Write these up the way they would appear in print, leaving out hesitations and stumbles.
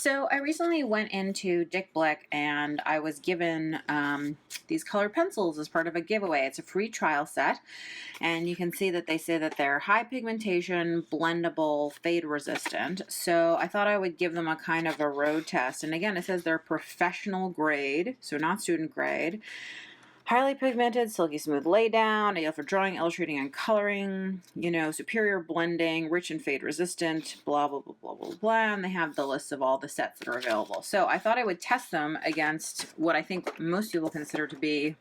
So I recently went into Blick and I was given these colored pencils as part of a giveaway. It's a free trial set, and you can see that they say that they're high pigmentation, blendable, fade resistant. So I thought I would give them a kind of a road test. And again, it says they're professional grade, so not student grade. Highly pigmented, silky smooth laydown, ideal for drawing, illustrating, and coloring, superior blending, rich and fade resistant, blah, blah, blah, blah, blah, blah. And they have the list of all the sets that are available. So I thought I would test them against what I think most people consider to be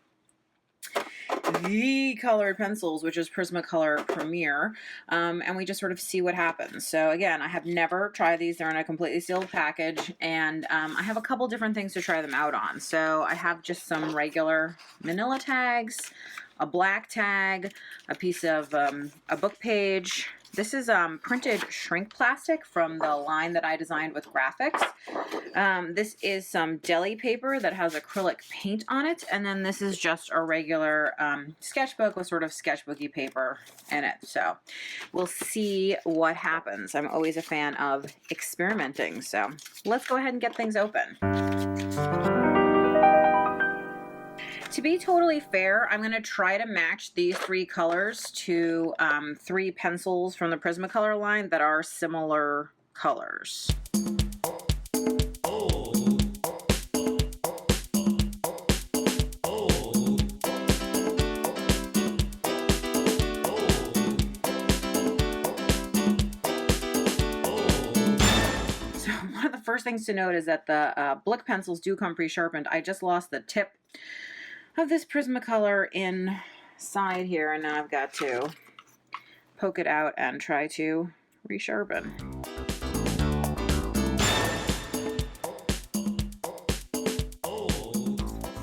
the colored pencils, which is Prismacolor Premier, and we just sort of see what happens. So again, I have never tried these. They're in a completely sealed package, and I have a couple different things to try them out on. So I have just some regular manila tags, a black tag, a piece of a book page. This is printed shrink plastic from the line that I designed with graphics. This is some deli paper that has acrylic paint on it, and then this is just a regular sketchbook with sort of sketchbooky paper in it. So we'll see what happens. I'm always a fan of experimenting, so let's go ahead and get things open. To be totally fair, I'm going to try to match these three colors to three pencils from the Prismacolor line that are similar colors. One of the first things to note is that the Blick pencils do come pre-sharpened. I just lost the tip of this Prismacolor inside here, and now I've got to poke it out and try to resharpen.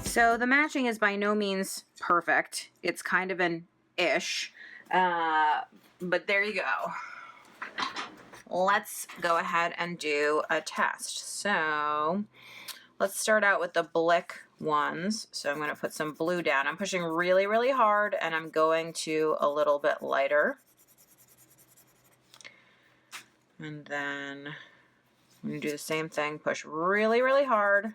So the matching is by no means perfect. It's kind of an ish, but there you go. Let's go ahead and do a test. So let's start out with the Blick ones. So I'm going to put some blue down. I'm pushing really, really hard, and I'm going to a little bit lighter. And then I'm going to do the same thing, push really, really hard,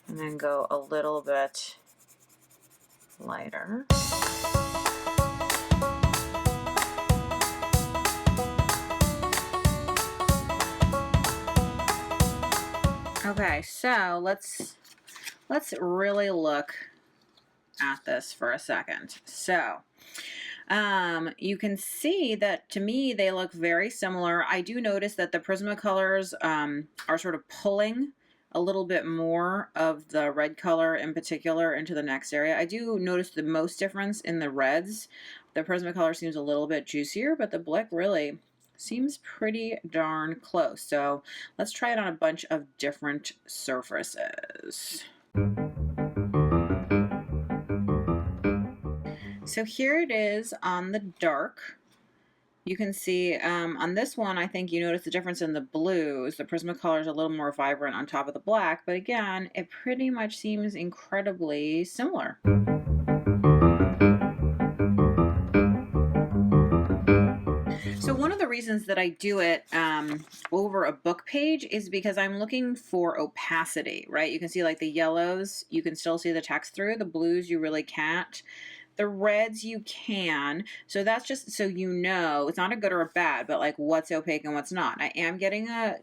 and then go a little bit lighter. Okay, so let's really look at this for a second. So you can see that to me they look very similar. I do notice that the Prismacolors are sort of pulling a little bit more of the red color in particular into the next area. I do notice the most difference in the reds. The Prismacolor seems a little bit juicier, but the Blick really seems pretty darn close. So let's try it on a bunch of different surfaces. So here it is on the dark. You can see on this one, I think you notice the difference in the blues. The Prismacolor is a little more vibrant on top of the black, but again, it pretty much seems incredibly similar. So one of the reasons that I do it over a book page is because I'm looking for opacity, right? You can see like the yellows, you can still see the text through. The blues, you really can't. The reds, you can. So that's just so you know, it's not a good or a bad, but like what's opaque and what's not. I am getting a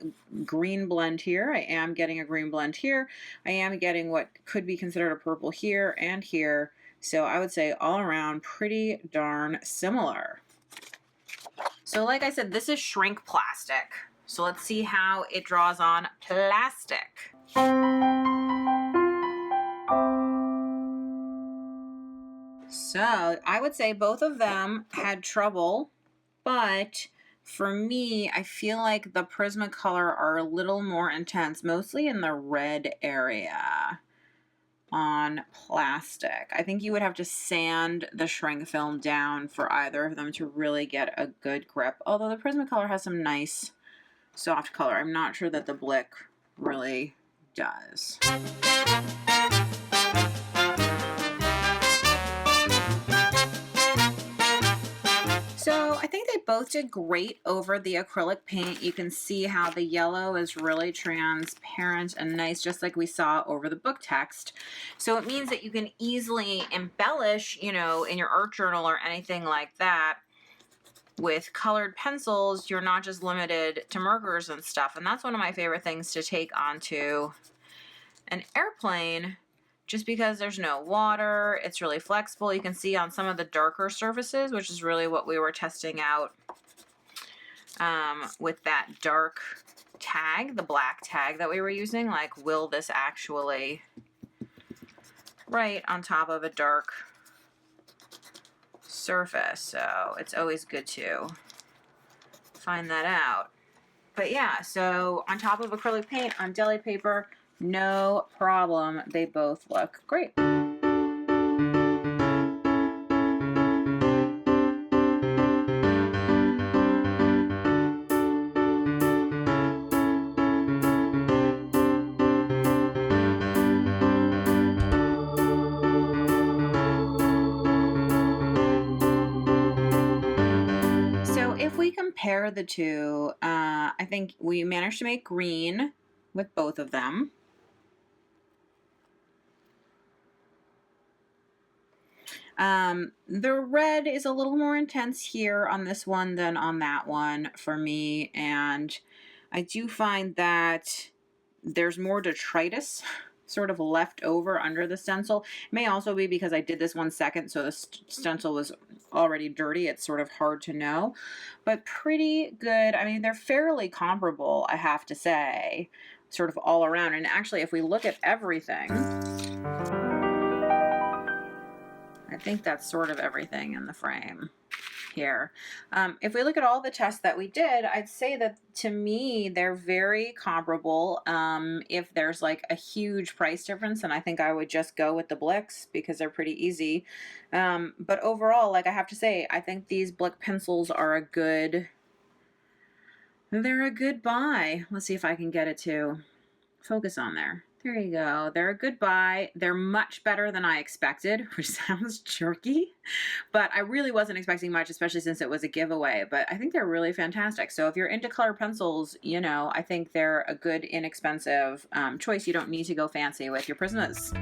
green blend here. I am getting a green blend here. I am getting what could be considered a purple here and here. So I would say all around pretty darn similar. So like I said, this is shrink plastic. So let's see how it draws on plastic. So I would say both of them had trouble, but for me, I feel like the Prismacolor are a little more intense, mostly in the red area on plastic. I think you would have to sand the shrink film down for either of them to really get a good grip, although the Prismacolor has some nice soft color. I'm not sure that the Blick really does. So I think they both did great over the acrylic paint. You can see how the yellow is really transparent and nice, just like we saw over the book text. So it means that you can easily embellish, you know, in your art journal or anything like that. With colored pencils, you're not just limited to markers and stuff. And that's one of my favorite things to take onto an airplane, just because there's no water, it's really flexible. You can see on some of the darker surfaces, which is really what we were testing out with that dark tag, the black tag that we were using, like, will this actually write on top of a dark surface? So it's always good to find that out. But yeah, so on top of acrylic paint, on deli paper, no problem. They both look great. So if we compare the two, I think we managed to make green with both of them. The red is a little more intense here on this one than on that one for me, and I do find that there's more detritus sort of left over under the stencil. It may also be because I did this one second, so the stencil was already dirty. It's sort of hard to know, but pretty good. I mean, they're fairly comparable, I have to say, sort of all around. And actually, if we look at everything, I think that's sort of everything in the frame here. If we look at all the tests that we did, I'd say that to me, they're very comparable. If there's like a huge price difference, then I think I would just go with the Blicks because they're pretty easy. But overall, like I have to say, I think these Blick pencils are they're a good buy. Let's see if I can get it to focus on there. There you go. They're a good buy. They're much better than I expected, which sounds jerky, but I really wasn't expecting much, especially since it was a giveaway. But I think they're really fantastic. So if you're into color pencils, you know, I think they're a good, inexpensive choice. You don't need to go fancy with your Prismas.